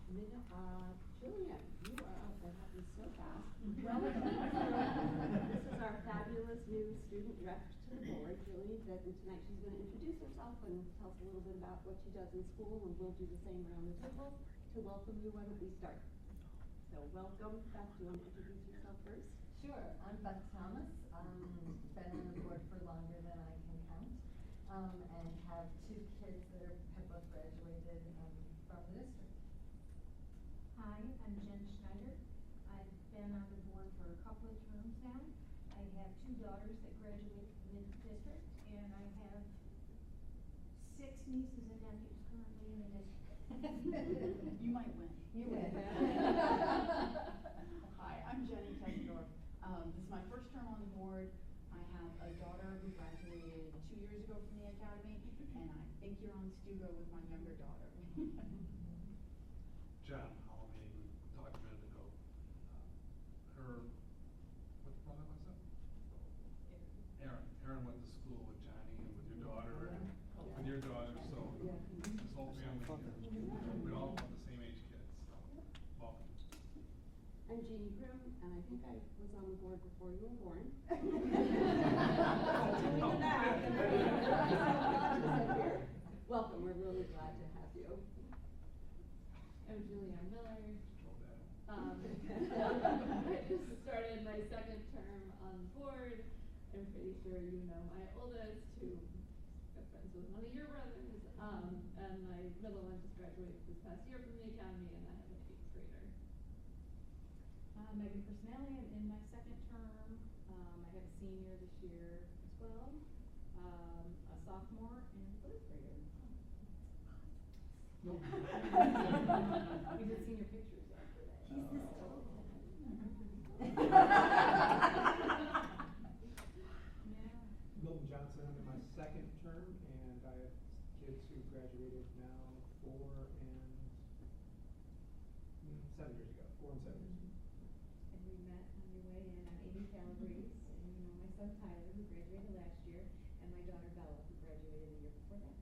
Julian, you are up. That happened so fast. This is our fabulous new student rep to the board, Julie. Tonight she's going to introduce herself and tell us a little bit about what she does in school, and we'll do the same around the table. To welcome you, why don't we start? So welcome, Beth. Do you want to introduce yourself first? Sure. I'm Beth Thomas. Been on the board for longer than I can count, and have two kids that have both graduated from the district. Hi, I'm Jen Schneider. I've been on the board for a couple of terms now. I have two daughters that graduated from the district, and I have 6 nieces and nephews currently in the district. You might win. You win. Hi, I'm Jenny Tesdorf. This is my first term on the board. I have a daughter who graduated 2 years ago from the academy, and I think you're on Stugo with my younger daughter. John, we talked a minute ago. What brother was it? Aaron went to school with Johnny and with your daughter and with your daughter, so this whole family here. We all have the same age kids, so welcome. I'm Jeannie Grimm, and I think I was on the board before you were born. Welcome, we're really glad to have you. I'm Julianne Miller. Oh, I just started my second term on the board. I'm pretty sure you know my oldest, who got friends with one of your brothers, and my middle one just graduated this past year from the academy, and I have an 8th grader. Megan Personelli, I'm in my second term. I have a senior this year as well, a sophomore, and a 3rd grader. We did senior pictures after that. He's this tall. Yeah. Milton Johnson, I'm in my second term, and I have kids who graduated now 4 and 7 years ago. 4 and 7 years ago. And we met on your way in. I'm Amy Calabrese, and you know my son Tyler, who graduated last year, and my daughter Bella, who graduated the year before that.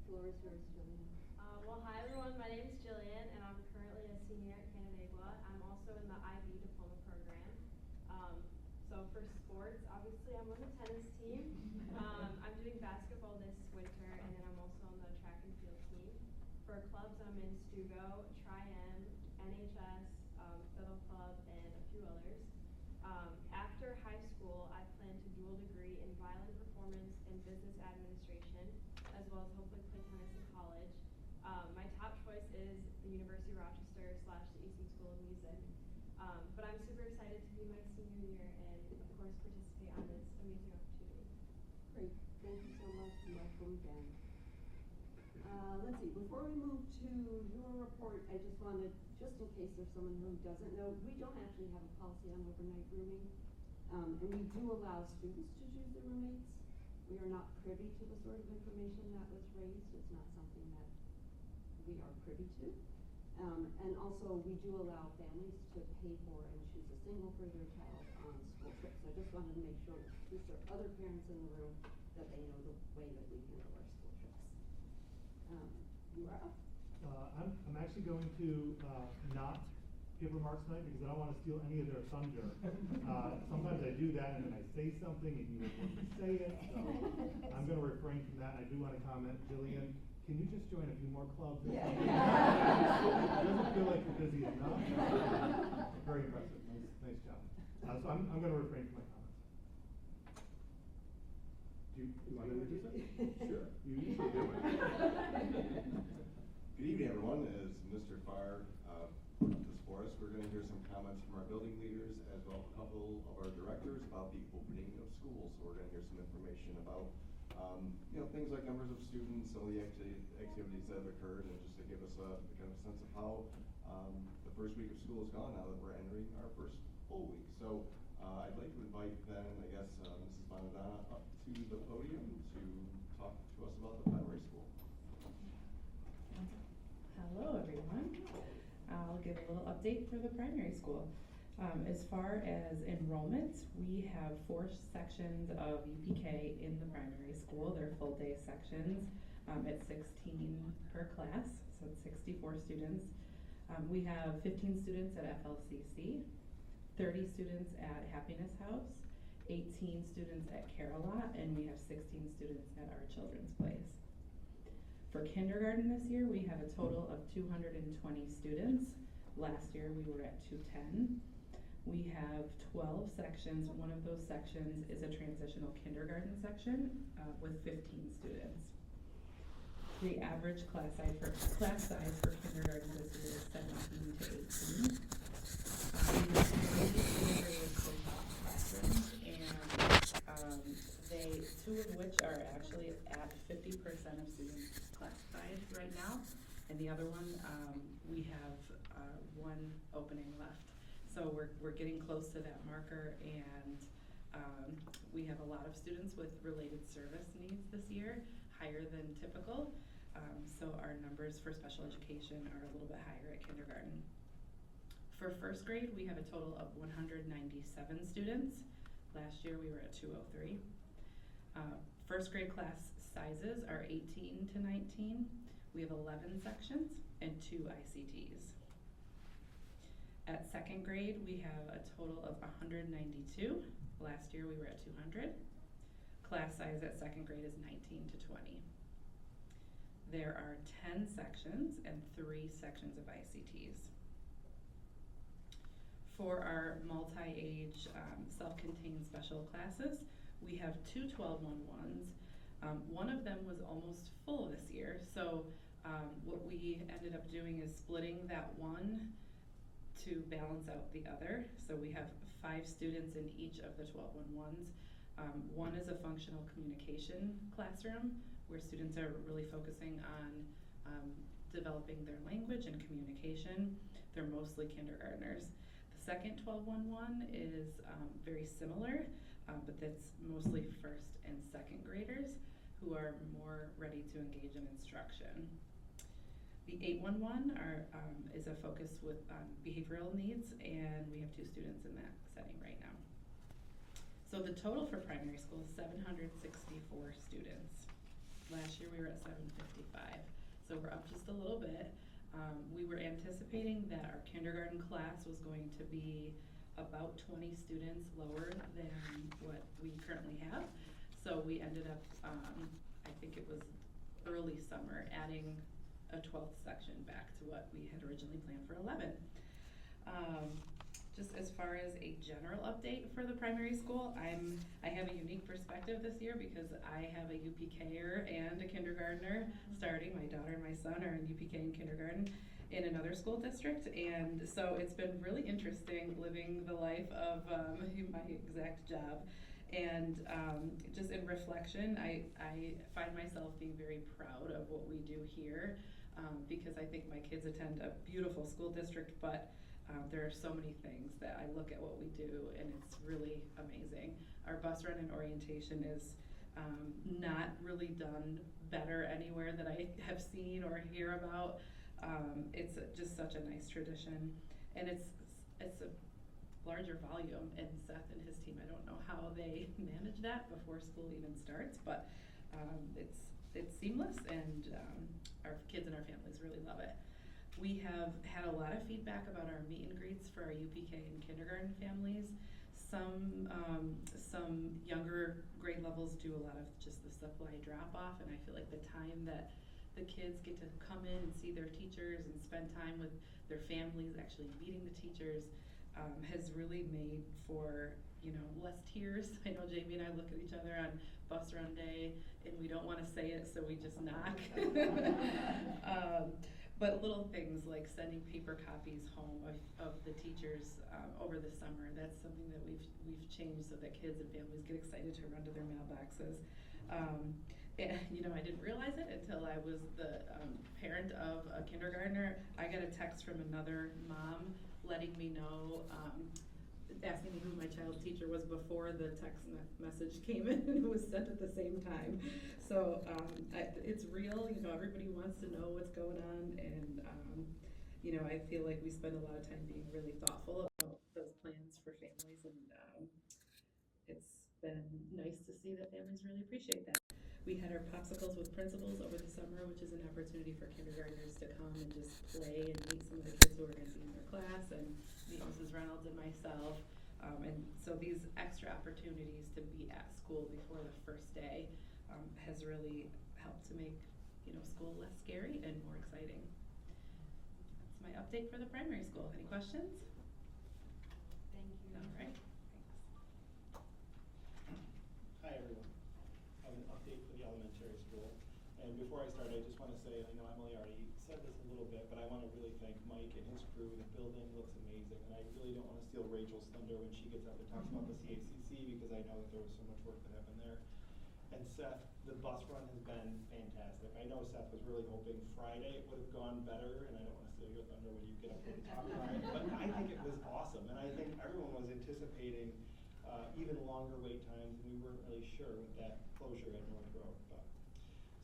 Floor is yours, Julian. Well, hi everyone. My name is Jillian, and I'm currently a senior at Canandaigua. I'm also in the IB diploma program. So for sports, obviously I'm on the tennis team. I'm doing basketball this winter, and then I'm also on the track and field team. For clubs, I'm in Stugo, Tri-M, NHS, Fiddle Club, and a few others. After high school, I plan to dual degree in violin performance and business administration, as well as hopefully play tennis in college. My top choice is the University of Rochester / the Eastman School of Music. But I'm super excited to be my senior year and, of course, participate on this amazing opportunity. Great. Thank you so much, and welcome again. Let's see, before we move to your report, I just wanted, just in case there's someone who doesn't know, we don't actually have a policy on overnight rooming. And we do allow students to choose their roommates. We are not privy to the sort of information that was raised. It's not something that we are privy to. And also, we do allow families to pay for and choose a single for their child on school trips. So I just wanted to make sure, in case there are other parents in the room, that they know the way that we handle our school trips. You are up. I'm actually going to not give remarks tonight because I don't want to steal any of their thunder. Sometimes I do that and then I say something and you want to say it. So I'm going to refrain from that. I do want to comment, Jillian, can you just join a few more clubs? It doesn't feel like you're busy enough. Very impressive. Nice job. So I'm going to refrain from my comments. Do you want to introduce it? Sure. You usually do it. Good evening, everyone. As Mr. Farr put up this for us, we're going to hear some comments from our building leaders as well as a couple of our directors about the opening of schools. So we're going to hear some information about things like numbers of students, some of the activities that have occurred, and just to give us a kind of sense of how the first week of school has gone now that we're entering our first full week. So I'd like to invite then, I guess, Mrs. Bonadonna up to the podium to talk to us about the primary school. Hello, everyone. I'll give a little update for the primary school. As far as enrollment, we have 4 sections of UPK in the primary school. They're full day sections at 16 per class. so it's 64 students. We have 15 students at FLCC, 30 students at Happiness House, 18 students at Carolot, and we have 16 students at Our Children's Place. For kindergarten this year, we have a total of 220 students. Last year, we were at 210. We have 12 sections. One of those sections is a transitional kindergarten section with 15 students. The average class size for kindergarten this year is 17 to 18. We have 3 grade classrooms, and two of which are actually at 50% of students classified right now, and the other one, we have one opening left. So we're getting close to that marker, and we have a lot of students with related service needs this year, higher than typical. So our numbers for special education are a little bit higher at kindergarten. For first grade, we have a total of 197 students. Last year we were at 203. First grade class sizes are 18 to 19. We have 11 sections and 2 ICTs. At second grade, we have a total of 192. Last year we were at 200. Class size at second grade is 19 to 20. There are 10 sections and 3 sections of ICTs. For our multi-age self-contained special classes, we have 2 12-1-1s. One of them was almost full this year, so what we ended up doing is splitting that one to balance out the other. So we have 5 students in each of the 12-1-1s. One is a functional communication classroom where students are really focusing on developing their language and communication. They're mostly kindergartners. The second 12-1-1 is very similar, but that's mostly first and second graders who are more ready to engage in instruction. The 8-1-1 is a focus with behavioral needs, and we have 2 students in that setting right now. So the total for primary school is 764 students. Last year we were at 755, so we're up just a little bit. We were anticipating that our kindergarten class was going to be about 20 students lower than what we currently have. So we ended up, I think it was early summer, adding a 12th section back to what we had originally planned for 11. Just as far as a general update for the primary school, I have a unique perspective this year because I have a UPKer and a kindergartner starting. My daughter and my son are in UPK and kindergarten in another school district, and so it's been really interesting living the life of my exact job. And just in reflection, I find myself being very proud of what we do here because I think my kids attend a beautiful school district, but there are so many things that I look at what we do and it's really amazing. Our bus run and orientation is not really done better anywhere that I have seen or hear about. It's just such a nice tradition, and it's a larger volume, and Seth and his team, I don't know how they manage that before school even starts, but it's seamless, and our kids and our families really love it. We have had a lot of feedback about our meet and greets for our UPK and kindergarten families. Some younger grade levels do a lot of just the supply drop off, and I feel like the time that the kids get to come in and see their teachers and spend time with their families, actually meeting the teachers, has really made for, less tears. I know Jamie and I look at each other on bus run day and we don't want to say it, so we just knock. But little things like sending paper copies home of the teachers over the summer, that's something that we've changed so that kids and families get excited to run to their mailboxes. And I didn't realize it until I was the parent of a kindergartner. I got a text from another mom letting me know, asking me who my child's teacher was before the text message came in and it was sent at the same time. So it's real, everybody wants to know what's going on, and I feel like we spend a lot of time being really thoughtful about those plans for families, and it's been nice to see that families really appreciate that. We had our popsicles with principals over the summer, which is an opportunity for kindergartners to come and just play and meet some of the kids who are gonna be in their class and meet Mrs. Reynolds and myself. And so these extra opportunities to be at school before the first day has really helped to make, school less scary and more exciting. That's my update for the primary school. Any questions? Thank you. All right, thanks. Hi everyone. I have an update for the elementary school. And before I start, I just want to say, I know Emily already said this a little bit, but I want to really thank Mike and his crew. The building looks amazing, and I really don't want to steal Rachel's thunder when she gets up and talks about the CACC, because I know that there was so much work that happened there. And Seth, the bus run has been fantastic. I know Seth was really hoping Friday it would have gone better, and I don't want to steal your thunder when you get up and talk about it, but I think it was awesome, and I think everyone was anticipating even longer wait times, and we weren't really sure with that closure at North Road.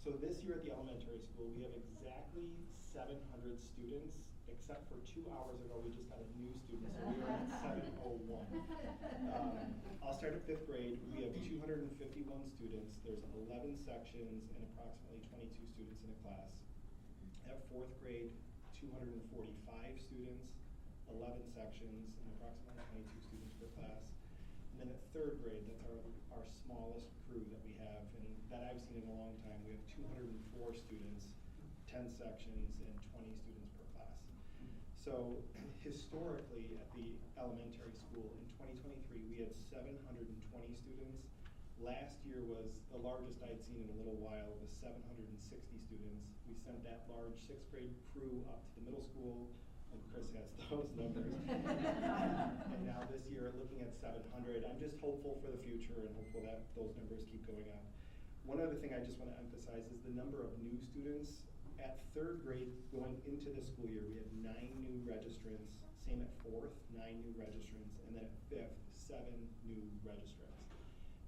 So this year at the elementary school, we have exactly 700 students, except for 2 hours ago, we just got a new student, so we are at 701. I'll start at 5th grade. We have 251 students. There's 11 sections and approximately 22 students in a class. At 4th grade, 245 students, 11 sections, and approximately 22 students per class. And then at 3rd grade, that's our smallest crew that we have, and that I've seen in a long time. We have 204 students, 10 sections, and 20 students per class. So historically at the elementary school in 2023, we had 720 students. Last year was the largest I'd seen in a little while, was 760 students. We sent that large 6th grade crew up to the middle school, and Chris has those numbers. And now this year, looking at 700, I'm just hopeful for the future and hopeful that those numbers keep going up. One other thing I just want to emphasize is the number of new students. At 3rd grade, going into the school year, we had 9 new registrants. Same at 4th, 9 new registrants. And then at 5th, 7 new registrants.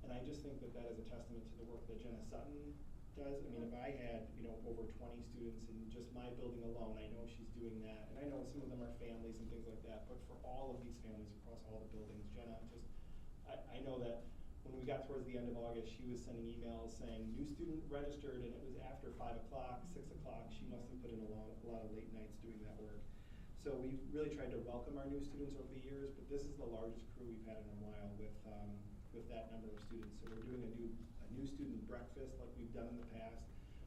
And I just think that that is a testament to the work that Jenna Sutton does. I mean, if I had, over 20 students in just my building alone, I know she's doing that. And I know some of them are families and things like that, but for all of these families across all the buildings, Jenna I know that when we got towards the end of August, she was sending emails saying, new student registered, and it was after 5 o'clock, 6 o'clock. She must have put in a lot of late nights doing that work. So we've really tried to welcome our new students over the years, but this is the largest crew we've had in a while with that number of students. So we're doing a new student breakfast like we've done in the past.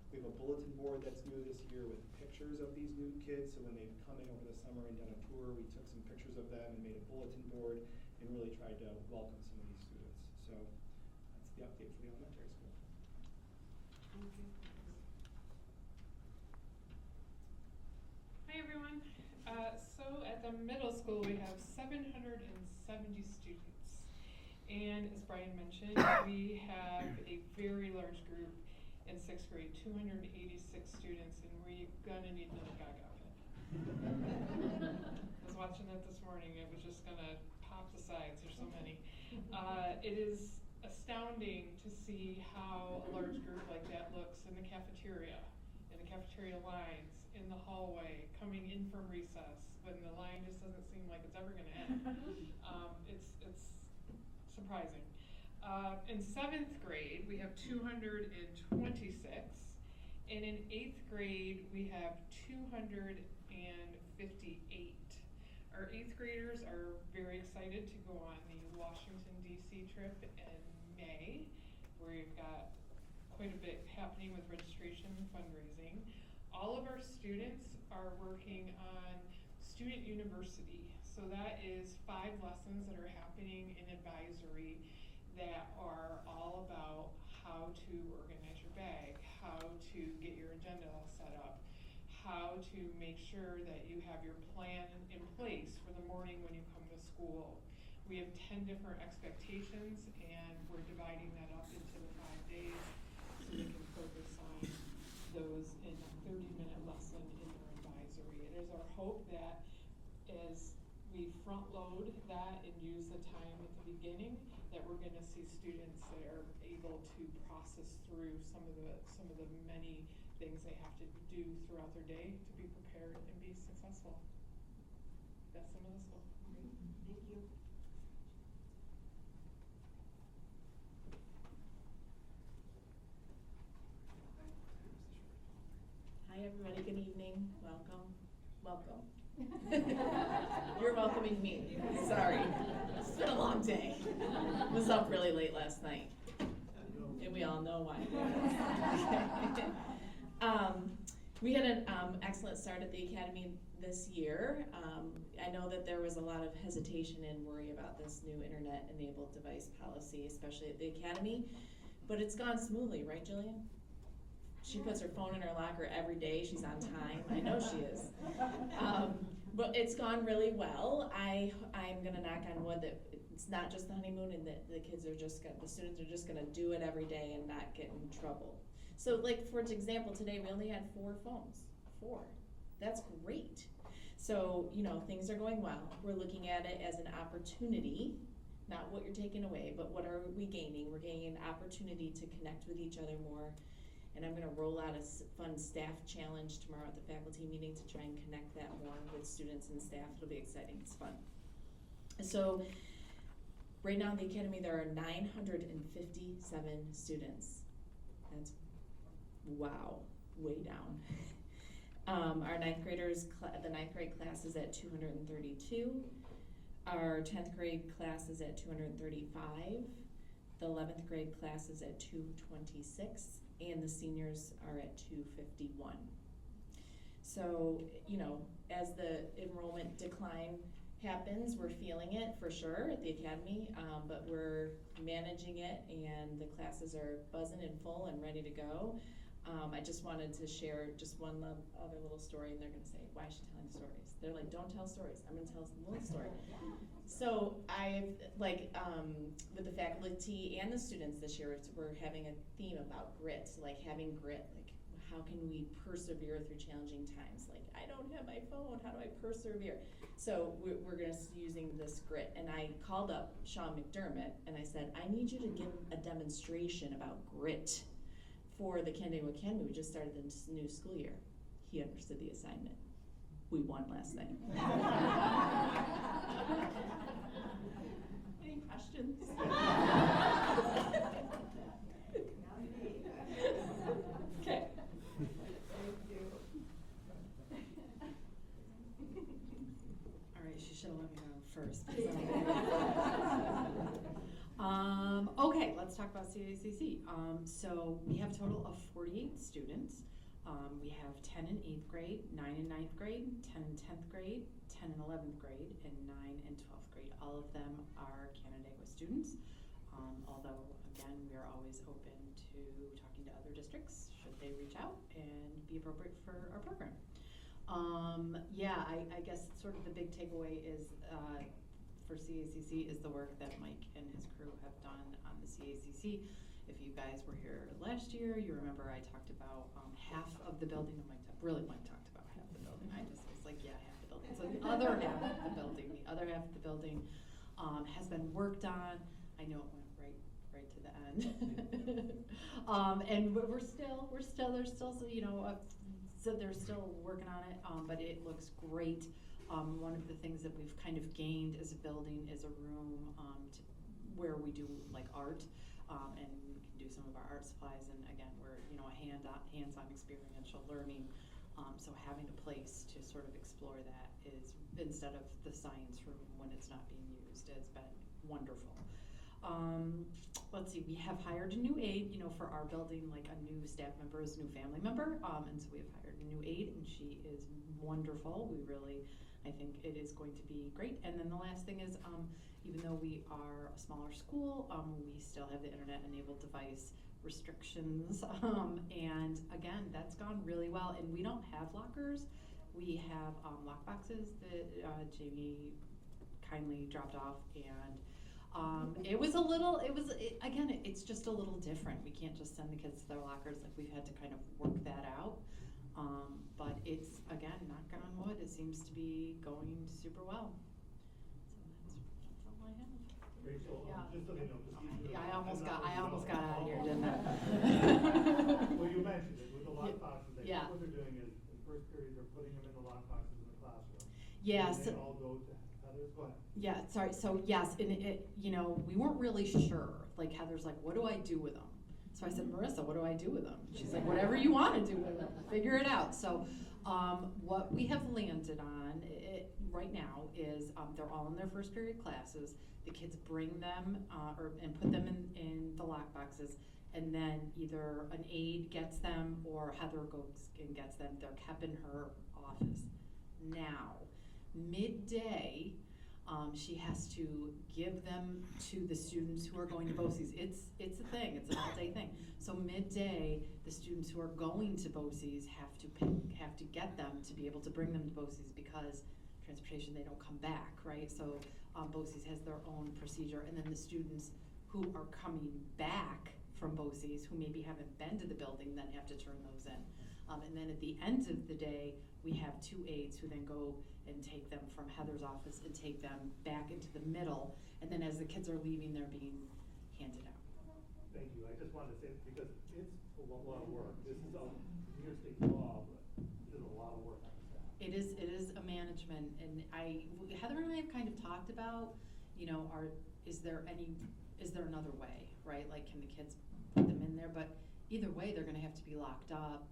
We have a bulletin board that's new this year with pictures of these new kids. So when they've come in over the summer and done a tour, we took some pictures of them and made a bulletin board and really tried to welcome some of these students. So that's the update for the elementary school. Thank you. Hi everyone. So at the middle school we have 770 students. And as Brian mentioned, we have a very large group in 6th grade, 286 students, and we're gonna need another Gaga pin. I was watching that this morning, it was just gonna pop the sides, there's so many. It is astounding to see how a large group like that looks in the cafeteria lines, in the hallway, coming in from recess, when the line just doesn't seem like it's ever gonna end. It's surprising. In 7th grade, we have 226, and in 8th grade, we have 258. Our 8th graders are very excited to go on the Washington, D.C. trip in May, where we've got quite a bit happening with registration and fundraising. All of our students are working on Student University. So that is 5 lessons that are happening in advisory that are all about how to organize your bag, how to get your agenda all set up, how to make sure that you have your plan in place for the morning when you come to school. We have 10 different expectations, and we're dividing that up into the 5 days so they can focus on those in a 30-minute lesson in their advisory. It is our hope that as we front load that and use the time at the beginning, that we're going to see students that are able to process through some of the many things they have to do throughout their day to be prepared and be successful. That's the middle school. Great. Thank you. Hi, everybody. Good evening. Welcome. Welcome. You're welcoming me. Sorry. It's been a long day. I was up really late last night. And we all know why. We had an excellent start at the Academy this year. I know that there was a lot of hesitation and worry about this new internet-enabled device policy, especially at the Academy. But it's gone smoothly, right, Jillian? She puts her phone in her locker every day. She's on time. I know she is. But it's gone really well. I'm gonna knock on wood that it's not just the honeymoon, and that the students are just gonna do it every day and not get in trouble. So, like, for example, today we only had 4 phones. 4. That's great. So, you know, things are going well. We're looking at it as an opportunity, not what you're taking away, but what are we gaining? We're gaining an opportunity to connect with each other more. And I'm gonna roll out a fun staff challenge tomorrow at the faculty meeting to try and connect that more with students and staff. It'll be exciting, it's fun. So, right now in the Academy there are 957 students. That's, wow, way down. Our ninth graders, the ninth grade class is at 232. Our 10th grade class is at 235. The 11th grade class is at 226. And the seniors are at 251. So, you know, as the enrollment decline happens, we're feeling it for sure at the Academy, but we're managing it, and the classes are buzzing and full and ready to go. I just wanted to share just one other little story, and they're gonna say, why is she telling stories? They're like, don't tell stories. I'm gonna tell a little story. So I've, like, with the faculty and the students this year, we're having a theme about grit, like having grit, like how can we persevere through challenging times? Like, I don't have my phone, how do I persevere? So we're gonna using this grit, and I called up Sean McDermott, and I said, I need you to give a demonstration about grit for the Canandaigua Academy. We just started this new school year. He understood the assignment. We won last night. Any questions? Okay. All right, she should have let me know first. Okay, let's talk about CACC. So we have a total of 48 students. We have 10 in 8th grade, 9 in 9th grade, 10 in 10th grade, 10 in 11th grade, and 9 in 12th grade. All of them are Canandaigua students, although, again, we are always open to talking to other districts should they reach out and be appropriate for our program. Yeah, I guess sort of the big takeaway is for CACC is the work that Mike and his crew have done on the CACC. If you guys were here last year, you remember I talked about half of the building. Mike talked about half the building. I just was like, yeah, half the building. So the other half of the building, has been worked on. I know it went right to the end. And there's still, you know, so they're still working on it, but it looks great. One of the things that we've kind of gained as a building is a room where we do like art, and we can do some of our art supplies. And again, we're, you know, a hands-on experiential learning. So having a place to sort of explore that is, instead of the science room when it's not being used, has been wonderful. Let's see, we have hired a new aide, you know, for our building, like a new staff member is a new family member, and so we have hired a new aide, and she is wonderful. We really, I think it is going to be great. And then the last thing is, even though we are a smaller school, we still have the internet-enabled device restrictions, and again, that's gone really well. And we don't have lockers. We have lock boxes that Jamie kindly dropped off, and it's just a little different. We can't just send the kids to their lockers. Like, we've had to kind of work that out. But it's, again, knock on wood, it seems to be going super well. So that's all I have. Rachel, Yeah. just so you know, Yeah, I almost got out of here, didn't I? Well, you mentioned it with the lock boxes. I Yeah. think what they're doing is, in first period, they're putting them in the lock boxes in the classroom. Yeah, And so- they all go to Heather's. Go ahead. Yeah, sorry, so yes, and it, you know, we weren't really sure, like Heather's like, what do I do with them? So I said, Marissa, what do I do with them? She's like, whatever you want to do with them, figure it out. So what we have landed on right now is they're all in their first period classes. The kids bring them and put them in the lock boxes, and then either an aide gets them or Heather goes and gets them. They're kept in her office. Now, midday, she has to give them to the students who are going to BOCES. It's a thing, it's an all-day thing. So midday, the students who are going to BOCES have to get them to be able to bring them to BOCES, because transportation, they don't come back, right? So BOCES has their own procedure, and then the students who are coming back from BOCES, who maybe haven't been to the building, then have to turn those in. And then at the end of the day, we have 2 aides who then go and take them from Heather's office and take them back into the middle. And then as the kids are leaving, they're being handed out. Thank you. I just wanted to say, because it's a lot of work. This is a New York State law, but there's a lot of work on the staff. It is a management, and Heather and I have kind of talked about, is there another way, right? Like, can the kids put them in there? But either way, they're gonna have to be locked up.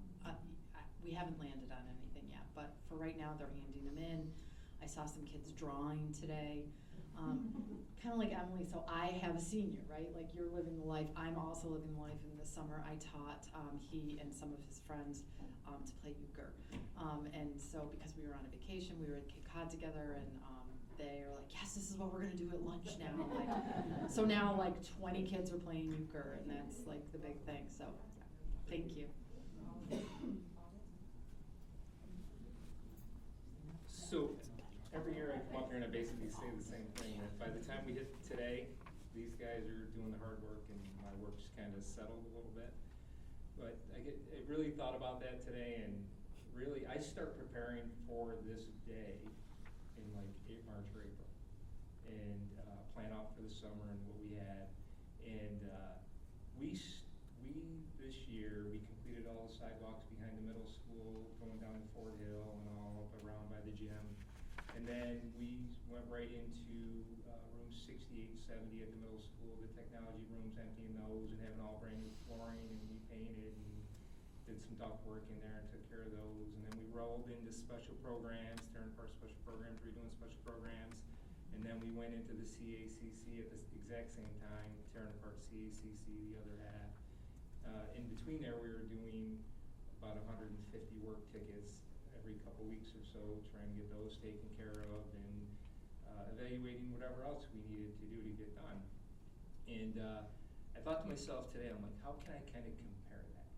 We haven't landed on anything yet, but for right now, they're handing them in. I saw some kids drawing today. Kind of like Emily, so I have a senior, right? Like, you're living the life. I'm also living the life. In the summer, I taught he and some of his friends to play euchre. And so because we were on a vacation, we were at Cape Cod together, and they are like, yes, this is what we're gonna do at lunch now. Like, so now like 20 kids are playing euchre, and that's like the big thing. So thank you. So every year I come up here and I basically say the same thing, that by the time we hit today, these guys are doing the hard work and my work's kind of settled a little bit. But I really thought about that today, and really I start preparing for this day in like March or April, and plan out for the summer and what we had. And we this year, we completed all the sidewalks behind the middle school, going down to Fort Hill and all up around by the gym. And then we went right into rooms 68, 70 at the middle school, the technology rooms, emptying those and having all brand new flooring, and we painted and did some duct work in there and took care of those. And then we rolled into special programs, tearing apart special programs, redoing special programs. And then we went into the CACC at the exact same time, tearing apart CACC, the other half. In between there, we were doing about 150 work tickets every couple weeks or so, trying to get those taken care of, and evaluating whatever else we needed to do to get done. And I thought to myself today, I'm like, how can I kind of compare that?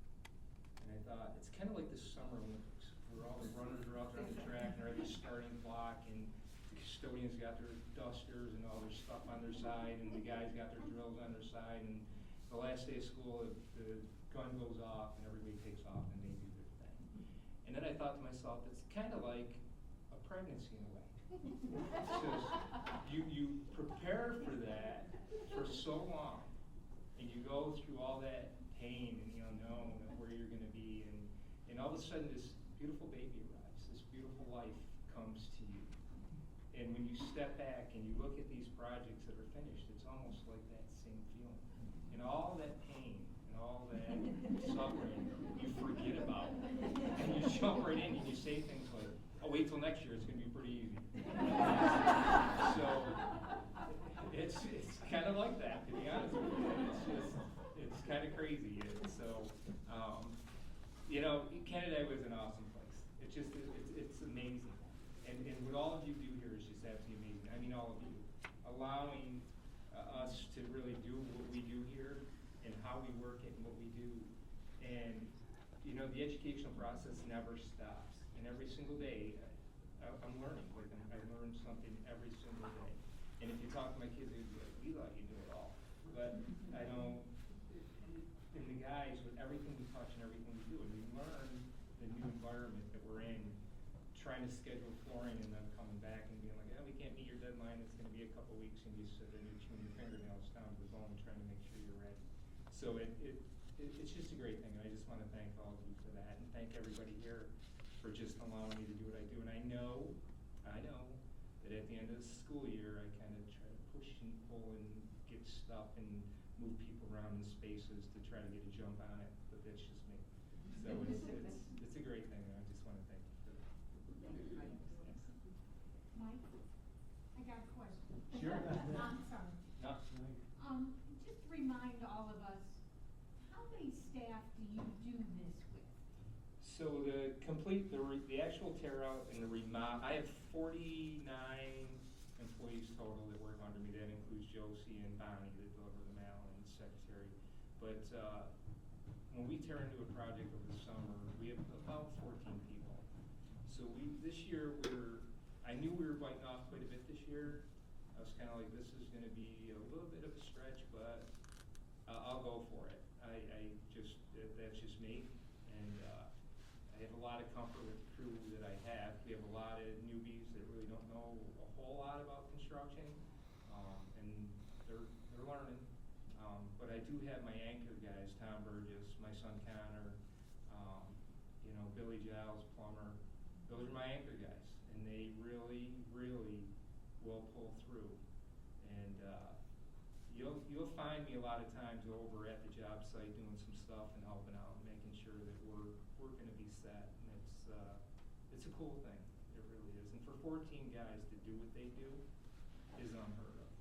And I thought, it's kind of like the Summer Olympics, where all the runners are out there on the track and they're at the starting block, and the custodians got their dusters and all their stuff on their side, and the guys got their drills on their side, and the last day of school, the gun goes off and everybody takes off and they do their thing. And then I thought to myself, it's kind of like a pregnancy in a way. Because you prepare for that for so long, and you go through all that pain and the unknown of where you're going to be, and all of a sudden this beautiful baby arrives, this beautiful life comes to you. And when you step back and you look at these projects that are finished, it's almost like that same feeling. And all that pain and all that suffering, you forget about. And you jump right in and you say things like, oh, wait till next year, it's going to be pretty easy. So it's kind of like that, to be honest with you. It's kind of crazy. So, Canada was an awesome place. It's amazing. And what all of you do here is just absolutely amazing. I mean, all of you. Allowing us to really do what we do here and how we work it and what we do. And, the educational process never stops. And every single day, I'm learning. Like, I learn something every single day. And if you talk to my kids, they'd be like, we thought you knew it all. But I know, in the guys, with everything we touch and everything we do, and we learn the new environment that we're in, trying to schedule flooring and then coming back and being like, we can't meet your deadline, it's going to be a couple weeks, and you sit there and you're chewing your fingernails down to the bone trying to make sure you're ready. So it's just a great thing, and I just want to thank all of you for that, and thank everybody here for just allowing me to do what I do. And I know that at the end of the school year, I kind of try to push and pull and get stuff and move people around in spaces to try to get a jump on it, but that's just me. So it's a great thing, and I just wanna thank you for that. Mike, I got a question. Sure. I'm sorry. No. Just remind all of us, how many staff do you do this with? So to complete the actual tear out and the I have 49 employees total that work under me. That includes Josie and Bonnie that deliver the mail and secretary. But when we tear into a project over the summer, we have about 14 people. So this year I knew we were biting off quite a bit this year. I was kind of like, this is going to be a little bit of a stretch, but I'll go for it. That's just me, and I have a lot of comfort with the crew that I have. We have a lot of newbies that really don't know a whole lot about construction, and they're learning. But I do have my anchor guys, Tom Burgess, my son Connor, Billy Giles, plumber. Those are my anchor guys, and they really, really will pull through. And you'll find me a lot of times over at the job site doing some stuff and helping out and making sure that we're going to be set. And it's a cool thing. It really is. And for 14 guys to do what they do is unheard of.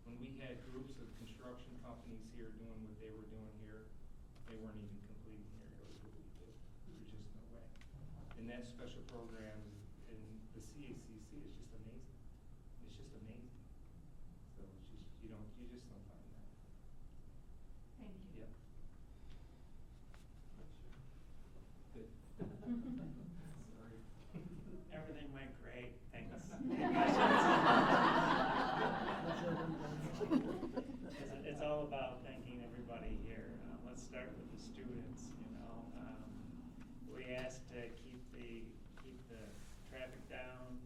When we had groups of construction companies here doing what they were doing here, they weren't even completing nearly what we do. There's just no way. And that special program in the CACC is just amazing. It's just amazing. So it's just you just don't find that. Thank you. Yep. Good. Sorry. Everything went great, thanks. It's all about thanking everybody here. Let's start with the students, We asked to keep the traffic down,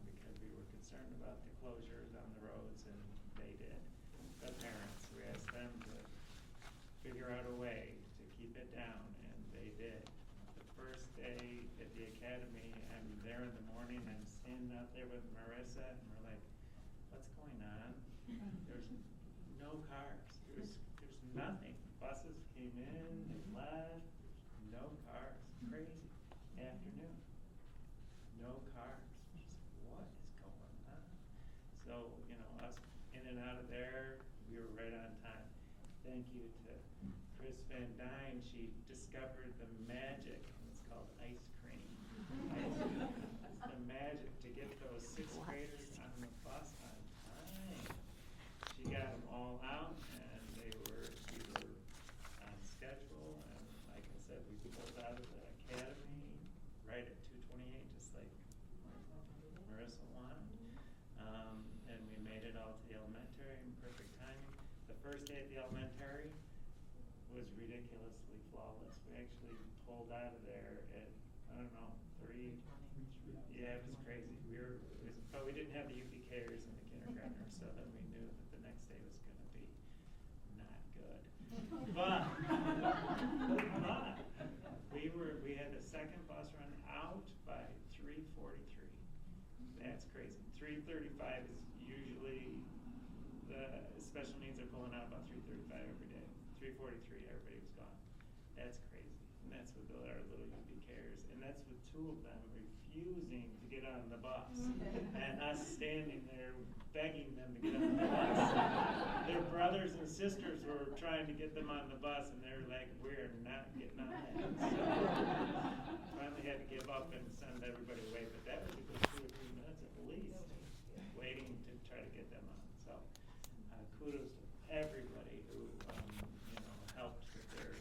because we were concerned about the closures on the roads, and they did. The parents, we asked them to figure out a way to keep it down, and they did. The first day at the academy, I'm there in the morning, I'm standing out there with Marissa, and we're like, what's going on? There's no cars. There's nothing. Buses came in, they left, no cars. Crazy afternoon. No cars. What is going on? So, us in and out of there, we were right on time. Thank you to Chris Van Dyne. She discovered the magic, and it's called ice cream. It's the magic to get those sixth graders on the bus on time. She got them all out, and we were on schedule, and like I said, we pulled out of the academy right at 2:28, just like Marissa wanted. And we made it all to the elementary in perfect timing. The first day at the elementary was ridiculously flawless. We actually pulled out of there at, 3. Yeah, it was crazy. But we didn't have the UP carriers and the kindergartners, so then we knew that the next day was going to be not good. But we had the second bus run out by 3:43. That's crazy. 3:35 is usually the special needs are pulling out about 3:35 every day. 3:43, everybody was gone. That's crazy. And that's with our little UP carriers. And that's with 2 of them refusing to get on the bus. And us standing there begging them to get on the bus. Their brothers and sisters were trying to get them on the bus, and they were like, we're not getting on it. So finally had to give up and send everybody away. But that was a good 2 or 3 minutes at least, waiting to try to get them on. So kudos to everybody who helped with their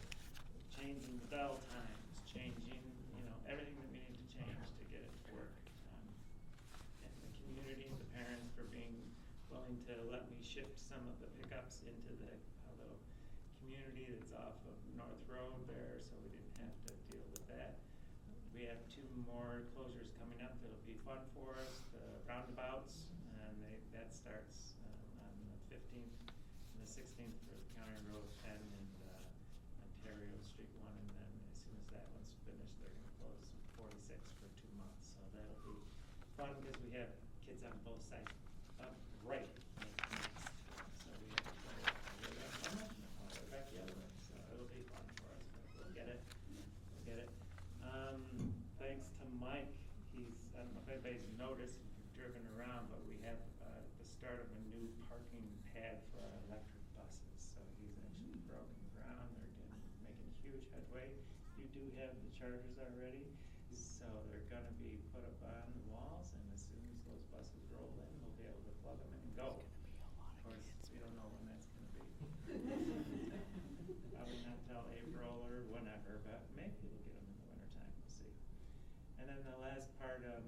changing the bell times, changing everything that we need to change to get it to work. And the community, the parents for being willing to let me shift some of the pickups into the little community that's off of North Road there, so we didn't have to deal with that. We have 2 more closures coming up that'll be fun for us, the roundabouts, and that starts on the 15th and the 16th for the County Road 10 and Ontario Street 1, and then as soon as that one's finished, they're going to close 46 for 2 months. So that'll be fun because we have kids on both sides up right next to it. So we have to go right up on it. get it, we'll get it. Thanks to Mike, I don't know if anybody's noticed, if you've driven around, but we have, the start of a new parking pad for our electric buses. So he's actually broken ground, they're making huge headway. You do have the chargers already, so they're gonna be put up on the walls, and as soon as those buses roll in, we'll be able to plug them in and go. Of course, we don't know when that's gonna be. Probably not till April or whenever, but maybe we'll get them in the wintertime, we'll see. And then the last part, a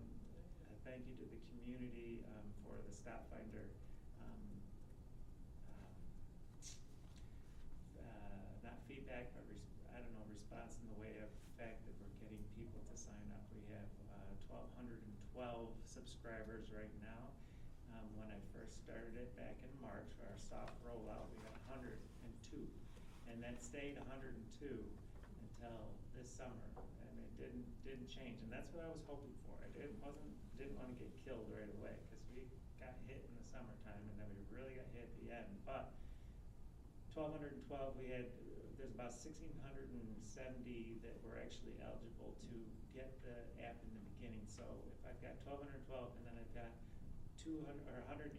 thank you to the community for the Stop Finder, not feedback, but response in the way of the fact that we're getting people to sign up. We have 1,212 subscribers right now. When I first started it back in March for our soft rollout, we had 102, and that stayed 102 until this summer, and it didn't change, and that's what I was hoping for. I didn't want to get killed right away, because we got hit in the summertime, and then we really got hit at the end. But 1,212, there's about 1,670 that were actually eligible to get the app in the beginning. So if I've got 1,212, and then I've got 187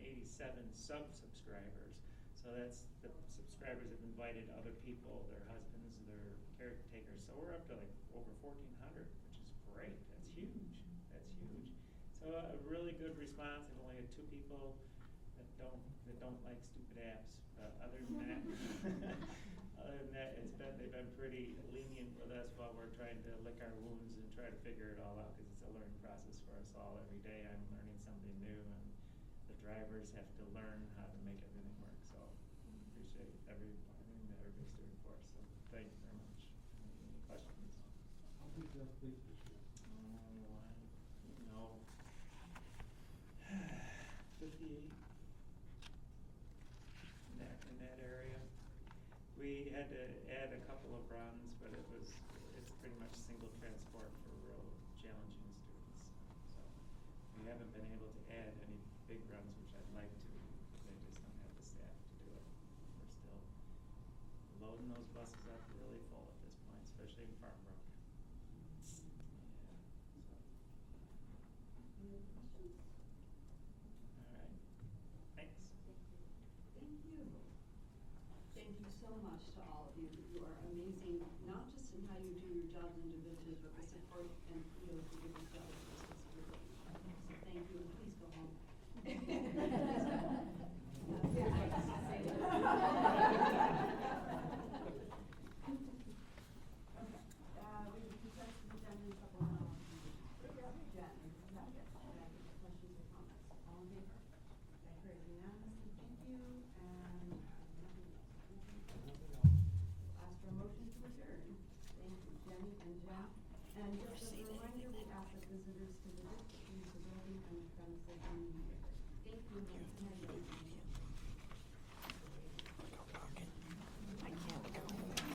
sub-subscribers. So that's the subscribers have invited other people, their husbands, their caretakers. So we're up to like over 1,400, which is great. That's huge. That's huge. So a really good response. I've only had 2 people that don't like stupid apps. Other than that, they've been pretty lenient with us while we're trying to lick our wounds and try to figure it all out, because it's a learning process for us all. Every day I'm learning something new, and the drivers have to learn how to make everything work. So appreciate everything that everybody's doing for us. So thank you very much. Any questions? How big is that fleet this year? 58. In that area. We had to add a couple of runs, but it's pretty much single transport for real challenging students. So we haven't been able to add any big runs, which I'd like to, because I just don't have the staff to do it. We're still loading those buses up really full at this point, especially in Farmbrook. Any other questions? All right. Thanks. Thank you. Thank you so much to all of you. You are amazing, not just in how you do your jobs individually, but the support and kudos you give each other. So thank you, and please go home. Yeah, I used to say that. Okay, we can touch the agenda in a couple of hours. Jen, questions or comments? All in favor? I heard unanimously, thank you, and nothing else. Ask for a motion to adjourn. Thank you, Jenny and Jen. And just as a reminder, we ask that visitors to the district use the building and the premises immediately. Thank you, and have a good evening.